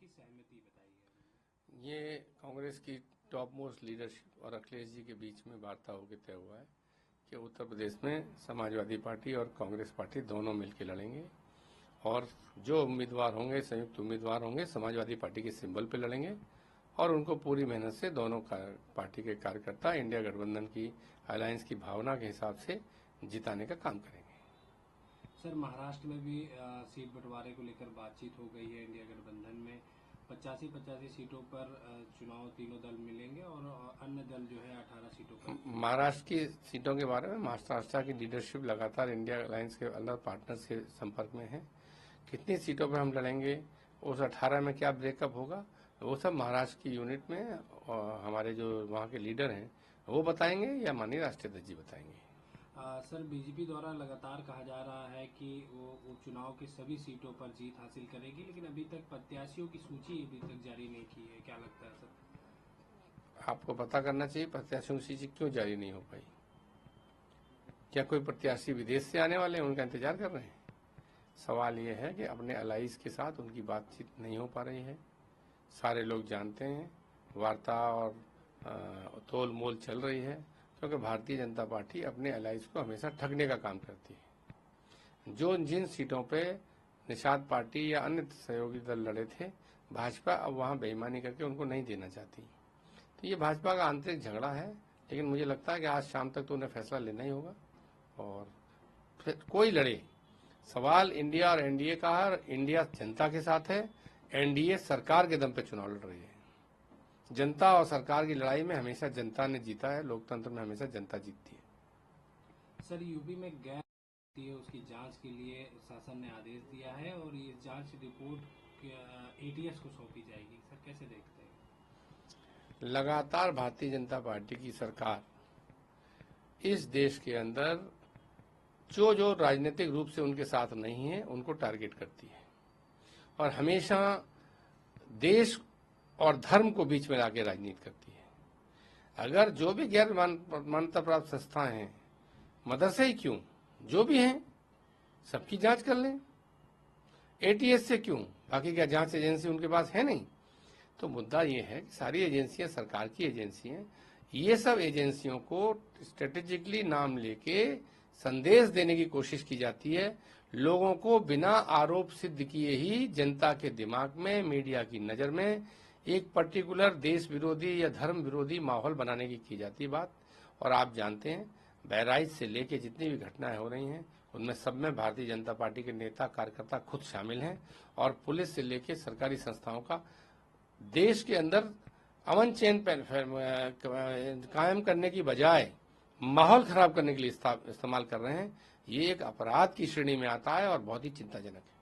की सहमति बताई है? ये कांग्रेस की टॉप मोस्ट लीडरशिप और अखिलेश जी के बीच में वार्ता होकर तय हुआ है कि उत्तर प्रदेश में समाजवादी पार्टी और कांग्रेस पार्टी दोनों मिलकर लड़ेंगे और जो उम्मीदवार होंगे, संयुक्त उम्मीदवार होंगे, समाजवादी पार्टी के सिंबल पे लड़ेंगे और उनको पूरी मेहनत से दोनों पार्टी के कार्यकर्ता इंडिया गठबंधन की अलायंस की भावना के हिसाब से जिताने का काम करेंगे। सर, महाराष्ट्र में भी सीट बंटवारे को लेकर बातचीत हो गई है। इंडिया गठबंधन में 85 सीटों पर चुनाव तीनों दल मिलेंगे और अन्य दल जो है 18 सीटों पर। महाराष्ट्र की सीटों के बारे में महाराष्ट्र की लीडरशिप लगातार इंडिया अलायंस के अंदर पार्टनर्स के संपर्क में है। कितनी सीटों पर हम लड़ेंगे, उस 18 में क्या ब्रेकअप होगा, वो सब महाराष्ट्र की यूनिट में हमारे जो वहाँ के लीडर हैं वो बताएंगे या माननीय राष्ट्रीय अध्यक्ष जी बताएंगे। सर, बीजेपी द्वारा लगातार कहा जा रहा है कि वो चुनाव की सभी सीटों पर जीत हासिल करेगी, लेकिन अभी तक प्रत्याशियों की सूची अभी तक जारी नहीं की है। क्या लगता है सर? आपको पता करना चाहिए प्रत्याशियों की सूची क्यों जारी नहीं हो पाई। क्या कोई प्रत्याशी विदेश से आने वाले हैं, उनका इंतजार कर रहे हैं? सवाल ये है कि अपने अलाइज के साथ उनकी बातचीत नहीं हो पा रही है। सारे लोग जानते हैं, वार्ता और तोल मोल चल रही है, क्योंकि भारतीय जनता पार्टी अपने अलाइज को हमेशा ठगने का काम करती है। जो जिन सीटों पे निषाद पार्टी या अन्य सहयोगी दल लड़े थे, भाजपा अब वहां बेईमानी करके उनको नहीं देना चाहती। तो ये भाजपा का आंतरिक झगड़ा है, लेकिन मुझे लगता है कि आज शाम तक तो उन्हें फैसला लेना ही होगा और फिर कोई लड़े। सवाल इंडिया और एनडीए का है। इंडिया जनता के साथ है, एनडीए सरकार के दम पे चुनाव लड़ रही है। जनता और सरकार की लड़ाई में हमेशा जनता ने जीता है। लोकतंत्र में हमेशा जनता जीतती है। सर, यूपी में गैर उसकी जांच के लिए शासन ने आदेश दिया है और ये जांच रिपोर्ट एटीएस को सौंपी जाएगी। सर, कैसे देखते हैं? लगातार भारतीय जनता पार्टी की सरकार इस देश के अंदर जो राजनीतिक रूप से उनके साथ नहीं है उनको टारगेट करती है और हमेशा देश और धर्म को बीच में लाके राजनीति करती है। अगर जो भी गैर मान्यता प्राप्त संस्थाएं हैं, मदरसे ही क्यों, जो भी हैं सबकी जांच कर लें। एटीएस से क्यों, बाकी क्या जांच एजेंसी उनके पास है नहीं? तो मुद्दा ये है कि सारी एजेंसियां सरकार की एजेंसी हैं। ये सब एजेंसियों को स्ट्रेटेजिकली नाम लेके संदेश देने की कोशिश की जाती है। लोगों को बिना आरोप सिद्ध किए ही जनता के दिमाग में, मीडिया की नजर में एक पर्टिकुलर देश विरोधी या धर्म विरोधी माहौल बनाने की जाती है बात। और आप जानते हैं, बहराइच से लेके जितनी भी घटनाएं हो रही हैं उनमें सब में भारतीय जनता पार्टी के नेता कार्यकर्ता खुद शामिल हैं और पुलिस से लेके सरकारी संस्थाओं का देश के अंदर अमन चैन कायम करने की बजाय माहौल खराब करने के लिए इस्तेमाल कर रहे हैं। ये एक अपराध की श्रेणी में आता है और बहुत ही चिंताजनक है।